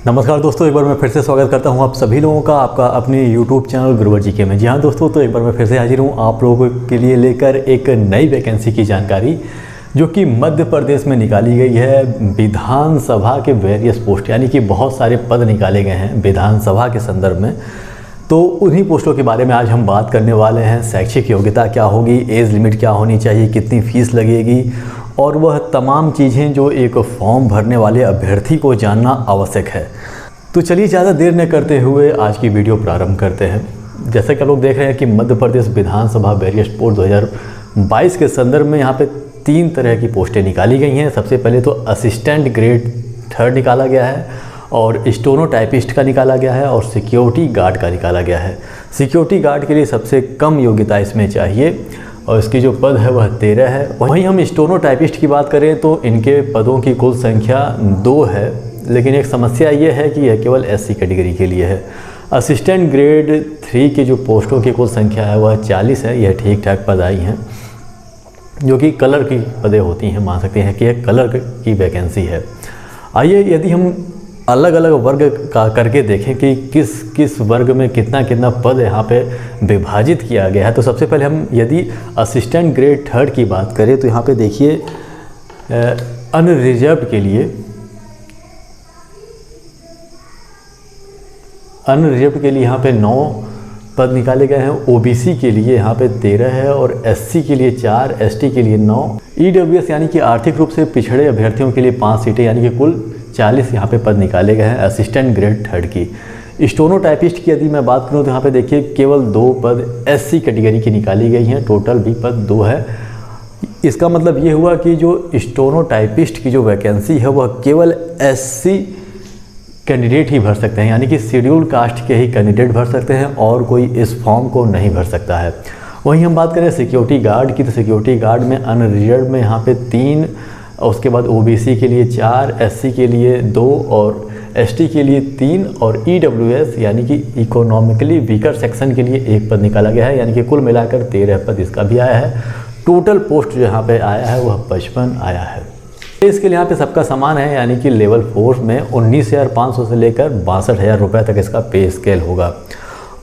नमस्कार दोस्तों, एक बार मैं फिर से स्वागत करता हूं आप सभी लोगों का आपका अपने YouTube चैनल गुरुवर जीके में। जी हाँ दोस्तों, तो एक बार मैं फिर से हाजिर हूं आप लोगों के लिए लेकर एक नई वैकेंसी की जानकारी जो कि मध्य प्रदेश में निकाली गई है। विधानसभा के वेरियस पोस्ट यानी कि बहुत सारे पद निकाले गए हैं विधानसभा के संदर्भ में, तो उन्हीं पोस्टों के बारे में आज हम बात करने वाले हैं। शैक्षिक योग्यता क्या होगी, एज लिमिट क्या होनी चाहिए, कितनी फ़ीस लगेगी और वह तमाम चीज़ें जो एक फॉर्म भरने वाले अभ्यर्थी को जानना आवश्यक है। तो चलिए ज़्यादा देर न करते हुए आज की वीडियो प्रारंभ करते हैं। जैसा कि लोग देख रहे हैं कि मध्य प्रदेश विधानसभा वेरियस पोस्ट 2022 के संदर्भ में यहाँ पे 3 तरह की पोस्टें निकाली गई हैं। सबसे पहले तो असिस्टेंट ग्रेड 3 निकाला गया है और स्टेनोटाइपिस्ट का निकाला गया है और सिक्योरिटी गार्ड का निकाला गया है। सिक्योरिटी गार्ड के लिए सबसे कम योग्यता इसमें चाहिए और इसकी जो पद है वह 13 है। वहीं हम स्टेनोटाइपिस्ट की बात करें तो इनके पदों की कुल संख्या 2 है, लेकिन एक समस्या ये है कि यह केवल SC कैटेगरी के लिए है। असिस्टेंट ग्रेड 3 के जो पोस्टों की कुल संख्या है वह 40 है। यह ठीक ठाक पद आई हैं जो कि कलर की पदें होती हैं, मान सकते हैं कि यह कलर की वैकेंसी है। आइए यदि हम अलग अलग वर्ग का करके देखें कि किस किस वर्ग में कितना कितना पद यहाँ पे विभाजित किया गया है, तो सबसे पहले हम यदि असिस्टेंट ग्रेड 3 की बात करें तो यहाँ पे देखिए अनरिजर्व्ड के लिए यहाँ पे 9 पद निकाले गए हैं। OBC के लिए यहाँ पे 13 है और SC के लिए 4, ST के लिए 9, EWS यानी कि आर्थिक रूप से पिछड़े अभ्यर्थियों के लिए 5 सीटें यानी कि कुल 40 यहाँ पे पद निकाले गए हैं असिस्टेंट ग्रेड 3 की। स्टेनोटाइपिस्ट की यदि मैं बात करूँ तो यहाँ पे देखिए केवल 2 पद SC कैटेगरी की निकाली गई हैं, टोटल भी पद 2 है। इसका मतलब ये हुआ कि जो स्टेनोटाइपिस्ट की जो वैकेंसी है वह केवल SC कैंडिडेट ही भर सकते हैं, यानी कि शेड्यूल कास्ट के ही कैंडिडेट भर सकते हैं और कोई इस फॉर्म को नहीं भर सकता है। वहीं हम बात करें सिक्योरिटी गार्ड की, तो सिक्योरिटी गार्ड में अनरिजर्व्ड में यहाँ पे 3, उसके बाद OBC के लिए 4, SC के लिए 2 और ST के लिए 3 और EWS यानी कि इकोनॉमिकली वीकर सेक्शन के लिए 1 पद निकाला गया है, यानी कि कुल मिलाकर 13 पद इसका भी आया है। टोटल पोस्ट जो यहाँ पे आया है वह 55 आया है। इसके लिए यहाँ पे सबका समान है, यानी कि लेवल 4 में 19,500 से लेकर 62,000 रुपये तक इसका पे स्केल होगा।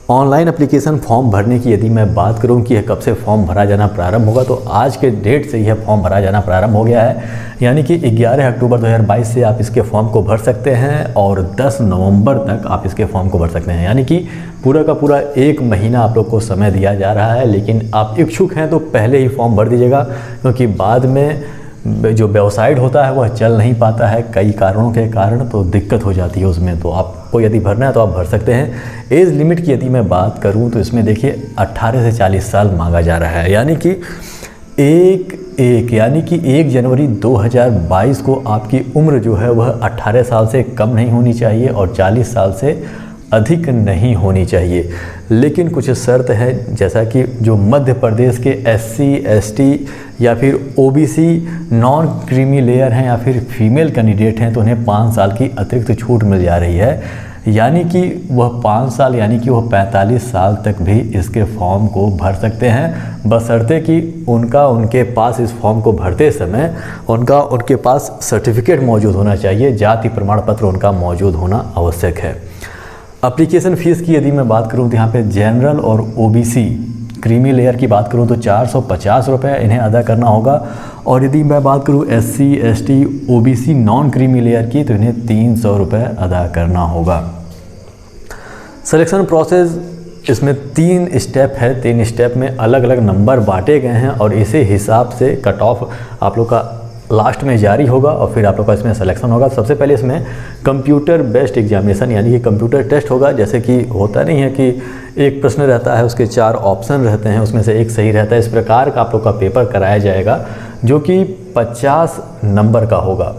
ऑनलाइन एप्लीकेशन फॉर्म भरने की यदि मैं बात करूं कि कब से फॉर्म भरा जाना प्रारंभ होगा, तो आज के डेट से यह फॉर्म भरा जाना प्रारंभ हो गया है, यानी कि 11 अक्टूबर 2022 से आप इसके फॉर्म को भर सकते हैं और 10 नवंबर तक आप इसके फॉर्म को भर सकते हैं, यानी कि पूरा का पूरा 1 महीना आप लोग को समय दिया जा रहा है। लेकिन आप इच्छुक हैं तो पहले ही फॉर्म भर दीजिएगा, क्योंकि बाद में जो वेबसाइट होता है वह चल नहीं पाता है कई कारणों के कारण, तो दिक्कत हो जाती है उसमें। तो आपको यदि भरना है तो आप भर सकते हैं। एज लिमिट की यदि मैं बात करूं तो इसमें देखिए 18 से 40 साल मांगा जा रहा है, यानी कि यानी कि 1 जनवरी 2022 को आपकी उम्र जो है वह 18 साल से कम नहीं होनी चाहिए और 40 साल से अधिक नहीं होनी चाहिए। लेकिन कुछ शर्त है, जैसा कि जो मध्य प्रदेश के SC, ST या फिर OBC नॉन क्रीमी लेयर हैं या फिर फीमेल कैंडिडेट हैं तो उन्हें 5 साल की अतिरिक्त छूट मिल जा रही है, यानी कि वह 5 साल यानी कि वह 45 साल तक भी इसके फॉर्म को भर सकते हैं, बशर्ते कि उनके पास इस फॉर्म को भरते समय उनके पास सर्टिफिकेट मौजूद होना चाहिए, जाति प्रमाण पत्र उनका मौजूद होना आवश्यक है। एप्लीकेशन फ़ीस की यदि मैं बात करूं तो यहाँ पे जनरल और OBC क्रीमी लेयर की बात करूं तो 450 रुपये इन्हें अदा करना होगा, और यदि मैं बात करूं SC, ST, OBC non creamy layer की तो इन्हें 300 रुपये अदा करना होगा। सिलेक्शन प्रोसेस इसमें 3 स्टेप है, 3 स्टेप में अलग अलग नंबर बांटे गए हैं और इसी हिसाब से कट ऑफ आप लोग का लास्ट में जारी होगा और फिर आप लोग का इसमें सिलेक्शन होगा। सबसे पहले इसमें कंप्यूटर बेस्ड एग्जामिनेशन यानी कि कंप्यूटर टेस्ट होगा। जैसे कि होता नहीं है कि एक प्रश्न रहता है, उसके 4 ऑप्शन रहते हैं, उसमें से एक सही रहता है, इस प्रकार का आप लोग का पेपर कराया जाएगा जो कि 50 नंबर का होगा।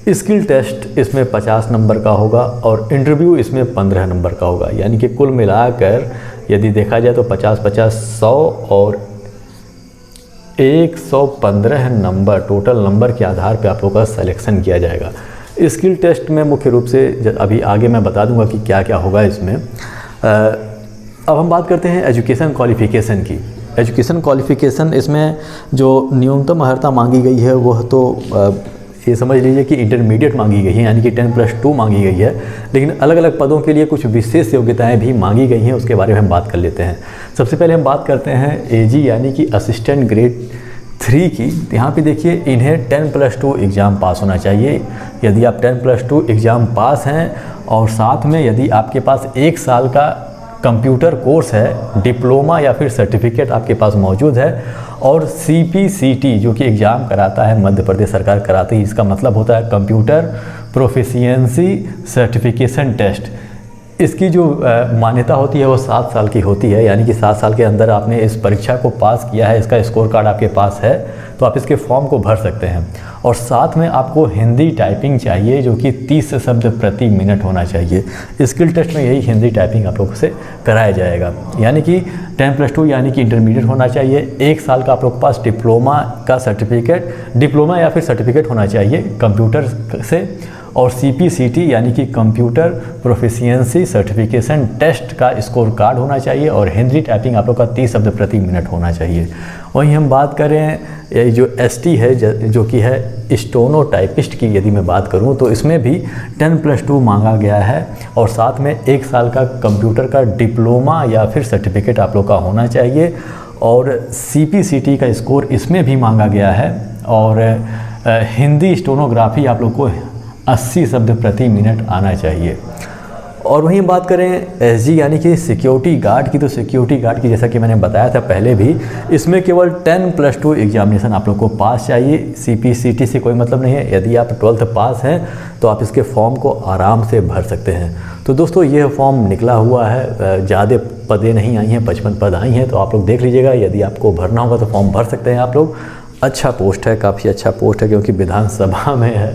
स्किल टेस्ट इसमें 50 नंबर का होगा और इंटरव्यू इसमें 15 नंबर का होगा, यानी कि कुल मिलाकर यदि देखा जाए तो 50-50 100 और 115 नंबर टोटल नंबर के आधार पे आप लोगों का सिलेक्शन किया जाएगा। स्किल टेस्ट में मुख्य रूप से अभी आगे मैं बता दूंगा कि क्या क्या होगा इसमें। अब हम बात करते हैं एजुकेशन क्वालिफ़िकेशन की। एजुकेशन क्वालिफ़िकेशन इसमें जो न्यूनतम अर्हता मांगी गई है वह तो ये समझ लीजिए कि इंटरमीडिएट मांगी गई है, यानी कि 10+2 मांगी गई है, लेकिन अलग अलग पदों के लिए कुछ विशेष योग्यताएं भी मांगी गई हैं, उसके बारे में हम बात कर लेते हैं। सबसे पहले हम बात करते हैं AG यानी कि असिस्टेंट ग्रेड 3 की। यहाँ पे देखिए इन्हें 10+2 एग्ज़ाम पास होना चाहिए। यदि आप 10+2 एग्ज़ाम पास हैं और साथ में यदि आपके पास 1 साल का कंप्यूटर कोर्स है, डिप्लोमा या फिर सर्टिफिकेट आपके पास मौजूद है, और CPCT जो कि एग्ज़ाम कराता है मध्य प्रदेश सरकार कराती है, इसका मतलब होता है कंप्यूटर प्रोफिशिएंसी सर्टिफिकेशन टेस्ट। इसकी जो मान्यता होती है वो 7 साल की होती है, यानी कि 7 साल के अंदर आपने इस परीक्षा को पास किया है, इसका स्कोर कार्ड आपके पास है तो आप इसके फॉर्म को भर सकते हैं। और साथ में आपको हिंदी टाइपिंग चाहिए जो कि 30 शब्द प्रति मिनट होना चाहिए। स्किल टेस्ट में यही हिंदी टाइपिंग आप लोगों से कराया जाएगा। यानी कि 10+2 यानी कि इंटरमीडिएट होना चाहिए, 1 साल का आप लोग के पास डिप्लोमा का सर्टिफिकेट, डिप्लोमा या फिर सर्टिफिकेट होना चाहिए कंप्यूटर से, और CPCT यानी कि कंप्यूटर प्रोफिशिएंसी सर्टिफिकेशन टेस्ट का स्कोर कार्ड होना चाहिए, और हिंदी टाइपिंग आप लोग का 30 शब्द प्रति मिनट होना चाहिए। वहीं हम बात करें ये जो ST है जो कि है स्टोनो टाइपिस्ट की, यदि मैं बात करूं तो इसमें भी 10+2 मांगा गया है, और साथ में 1 साल का कंप्यूटर का डिप्लोमा या फिर सर्टिफिकेट आप लोग का होना चाहिए, और CPCT का स्कोर इसमें भी मांगा गया है, और हिंदी स्टोनोग्राफी आप लोग को 80 शब्द प्रति मिनट आना चाहिए। और वहीं बात करें SG यानी कि सिक्योरिटी गार्ड की, तो सिक्योरिटी गार्ड की जैसा कि मैंने बताया था पहले भी, इसमें केवल 10+2 एग्जामिनेशन आप लोग को पास चाहिए। CPCT से कोई मतलब नहीं है। यदि आप 12th पास हैं तो आप इसके फॉर्म को आराम से भर सकते हैं। तो दोस्तों ये फॉर्म निकला हुआ है, ज़्यादा पदें नहीं आई हैं, 55 पद आई हैं, तो आप लोग देख लीजिएगा। यदि आपको भरना होगा तो फॉर्म भर सकते हैं आप लोग। अच्छा पोस्ट है, काफ़ी अच्छा पोस्ट है, क्योंकि विधानसभा में है,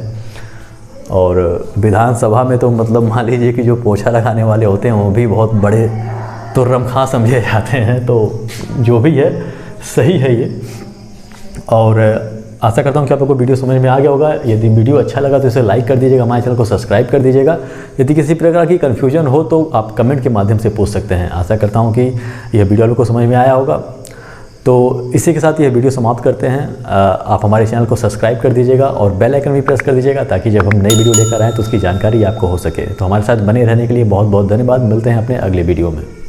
और विधानसभा में तो मतलब मान लीजिए कि जो पोछा लगाने वाले होते हैं वो भी बहुत बड़े तुर्रमखां समझे जाते हैं। तो जो भी है सही है ये, और आशा करता हूँ कि आप लोगों को वीडियो समझ में आ गया होगा। यदि वीडियो अच्छा लगा तो इसे लाइक कर दीजिएगा, हमारे चैनल को सब्सक्राइब कर दीजिएगा। यदि किसी प्रकार की कन्फ्यूजन हो तो आप कमेंट के माध्यम से पूछ सकते हैं। आशा करता हूँ कि यह वीडियो आप लोग को समझ में आया होगा। तो इसी के साथ यह वीडियो समाप्त करते हैं। आप हमारे चैनल को सब्सक्राइब कर दीजिएगा और बेल आइकन भी प्रेस कर दीजिएगा, ताकि जब हम नई वीडियो लेकर आएँ तो उसकी जानकारी आपको हो सके। तो हमारे साथ बने रहने के लिए बहुत बहुत धन्यवाद। मिलते हैं अपने अगले वीडियो में।